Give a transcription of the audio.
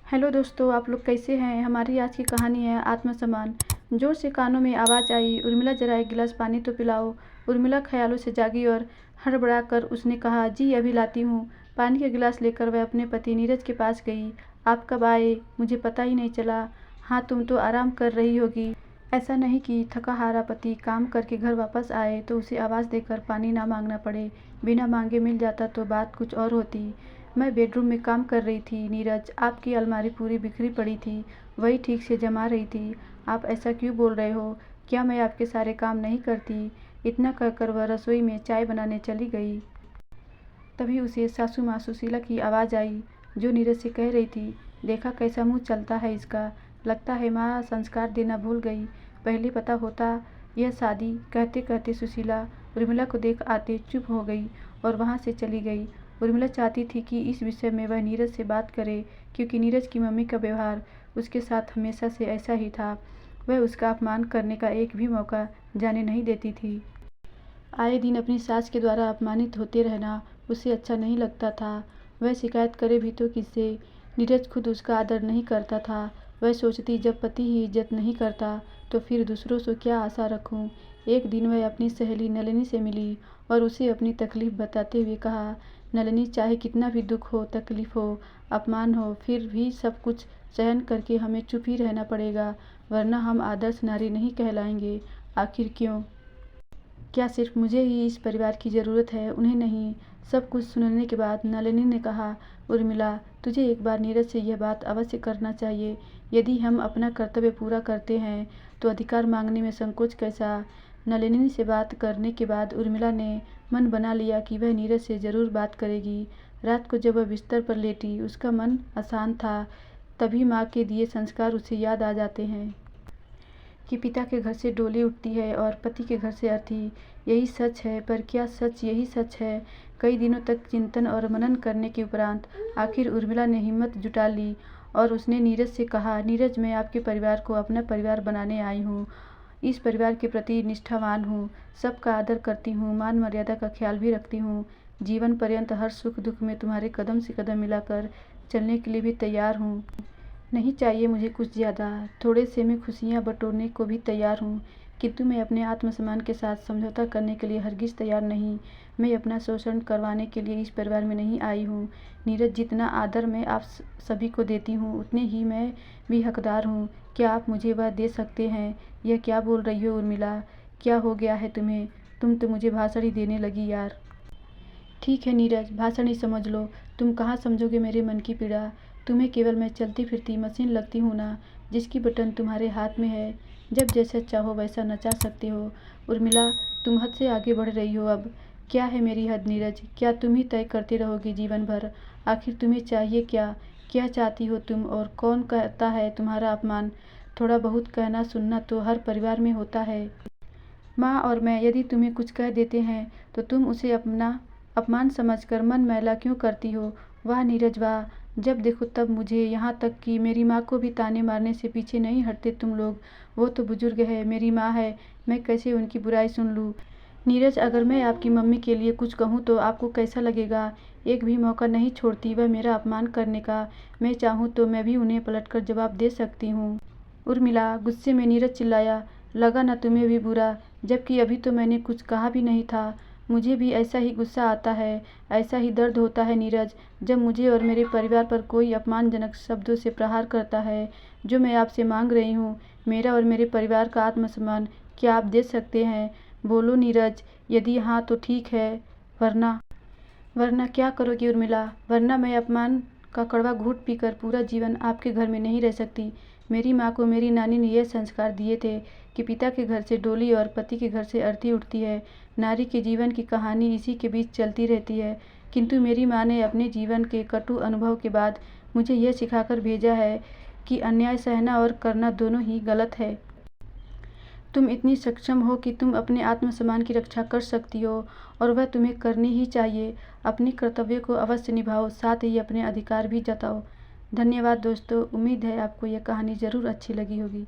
Hello दोस्तों, आप लोग कैसे हैं। हमारी आज की कहानी है आत्मसम्मान। जोर से कानों में आवाज़ आई, उर्मिला जरा एक गिलास पानी तो पिलाओ। उर्मिला ख्यालों से जागी और हड़बड़ा कर उसने कहा, जी अभी लाती हूँ। पानी का गिलास लेकर वह अपने पति नीरज के पास गई। आप कब आए, मुझे पता ही नहीं चला। हाँ, तुम तो आराम कर रही होगी। ऐसा नहीं कि थका हारा पति काम करके घर वापस आए तो उसे आवाज़ देकर पानी ना मांगना पड़े। बिना मांगे मिल जाता तो बात कुछ और होती। मैं बेडरूम में काम कर रही थी नीरज, आपकी अलमारी पूरी बिखरी पड़ी थी, वही ठीक से जमा रही थी। आप ऐसा क्यों बोल रहे हो, क्या मैं आपके सारे काम नहीं करती। इतना कहकर वह रसोई में चाय बनाने चली गई। तभी उसे सासू माँ सुशीला की आवाज़ आई, जो नीरज से कह रही थी, देखा कैसा मुंह चलता है इसका, लगता है माँ संस्कार देना भूल गई, पहले पता होता यह शादी। कहते कहते सुशीला उर्मिला को देख आते चुप हो गई और वहाँ से चली गई। उर्मिला चाहती थी कि इस विषय में वह नीरज से बात करे, क्योंकि नीरज की मम्मी का व्यवहार उसके साथ हमेशा से ऐसा ही था। वह उसका अपमान करने का एक भी मौका जाने नहीं देती थी। आए दिन अपनी सास के द्वारा अपमानित होते रहना उसे अच्छा नहीं लगता था। वह शिकायत करे भी तो किससे। नीरज खुद उसका आदर नहीं करता था। वह सोचती, जब पति ही इज्जत नहीं करता तो फिर दूसरों से क्या आशा रखूं। एक दिन वह अपनी सहेली नलिनी से मिली और उसे अपनी तकलीफ बताते हुए कहा, नलिनी, चाहे कितना भी दुख हो, तकलीफ हो, अपमान हो, फिर भी सब कुछ सहन करके हमें चुप ही रहना पड़ेगा, वरना हम आदर्श नारी नहीं कहलाएंगे। आखिर क्यों? क्या सिर्फ मुझे ही इस परिवार की ज़रूरत है, उन्हें नहीं। सब कुछ सुनने के बाद नलिनी ने कहा, उर्मिला, तुझे एक बार नीरज से यह बात अवश्य करना चाहिए। यदि हम अपना कर्तव्य पूरा करते हैं तो अधिकार मांगने में संकोच कैसा। नलिनी से बात करने के बाद उर्मिला ने मन बना लिया कि वह नीरज से ज़रूर बात करेगी। रात को जब वह बिस्तर पर लेटी उसका मन अशांत था। तभी माँ के दिए संस्कार उसे याद आ जाते हैं कि पिता के घर से डोली उठती है और पति के घर से अर्थी। यही सच है, पर क्या सच यही सच है। कई दिनों तक चिंतन और मनन करने के उपरांत आखिर उर्मिला ने हिम्मत जुटा ली और उसने नीरज से कहा, नीरज, मैं आपके परिवार को अपना परिवार बनाने आई हूँ। इस परिवार के प्रति निष्ठावान हूँ, सबका आदर करती हूँ, मान मर्यादा का ख्याल भी रखती हूँ। जीवन पर्यंत हर सुख दुख में तुम्हारे कदम से कदम मिलाकर चलने के लिए भी तैयार हूँ। नहीं चाहिए मुझे कुछ ज़्यादा, थोड़े से में खुशियाँ बटोरने को भी तैयार हूँ, किंतु मैं अपने आत्मसम्मान के साथ समझौता करने के लिए हरगिज़ तैयार नहीं। मैं अपना शोषण करवाने के लिए इस परिवार में नहीं आई हूँ। नीरज, जितना आदर मैं आप सभी को देती हूँ उतने ही मैं भी हकदार हूँ। क्या आप मुझे वह दे सकते हैं। यह क्या बोल रही हो उर्मिला, क्या हो गया है तुम्हें। तुम तो मुझे भाषण ही देने लगी यार। ठीक है नीरज, भाषण ही समझ लो। तुम कहाँ समझोगे मेरे मन की पीड़ा। तुम्हें केवल मैं चलती फिरती मशीन लगती हूँ ना, जिसकी बटन तुम्हारे हाथ में है, जब जैसा चाहो वैसा नचा सकते हो। उर्मिला, तुम हद से आगे बढ़ रही हो अब। क्या है मेरी हद नीरज, क्या तुम ही तय करते रहोगे जीवन भर। आखिर तुम्हें चाहिए क्या, क्या चाहती हो तुम, और कौन करता है तुम्हारा अपमान। थोड़ा बहुत कहना सुनना तो हर परिवार में होता है। माँ और मैं यदि तुम्हें कुछ कह देते हैं तो तुम उसे अपना अपमान समझकर मन मैला क्यों करती हो। वाह नीरज वाह, जब देखो तब मुझे, यहाँ तक कि मेरी माँ को भी ताने मारने से पीछे नहीं हटते तुम लोग। वो तो बुजुर्ग है, मेरी माँ है, मैं कैसे उनकी बुराई सुन लूँ। नीरज, अगर मैं आपकी मम्मी के लिए कुछ कहूँ तो आपको कैसा लगेगा। एक भी मौका नहीं छोड़ती वह मेरा अपमान करने का। मैं चाहूँ तो मैं भी उन्हें पलटकर जवाब दे सकती हूँ। उर्मिला, गुस्से में नीरज चिल्लाया, लगा ना तुम्हें भी बुरा, जबकि अभी तो मैंने कुछ कहा भी नहीं था। मुझे भी ऐसा ही गुस्सा आता है, ऐसा ही दर्द होता है नीरज, जब मुझे और मेरे परिवार पर कोई अपमानजनक शब्दों से प्रहार करता है। जो मैं आपसे मांग रही हूँ, मेरा और मेरे परिवार का आत्मसम्मान, क्या आप दे सकते हैं। बोलो नीरज, यदि हाँ तो ठीक है, वरना। वरना क्या करोगी उर्मिला। वरना मैं अपमान का कड़वा घूंट पीकर पूरा जीवन आपके घर में नहीं रह सकती। मेरी माँ को मेरी नानी ने यह संस्कार दिए थे कि पिता के घर से डोली और पति के घर से अर्थी उठती है। नारी के जीवन की कहानी इसी के बीच चलती रहती है। किंतु मेरी माँ ने अपने जीवन के कटु अनुभव के बाद मुझे यह सिखाकर भेजा है कि अन्याय सहना और करना दोनों ही गलत है। तुम इतनी सक्षम हो कि तुम अपने आत्मसम्मान की रक्षा कर सकती हो, और वह तुम्हें करनी ही चाहिए। अपने कर्तव्य को अवश्य निभाओ, साथ ही अपने अधिकार भी जताओ। धन्यवाद दोस्तों, उम्मीद है आपको यह कहानी ज़रूर अच्छी लगी होगी।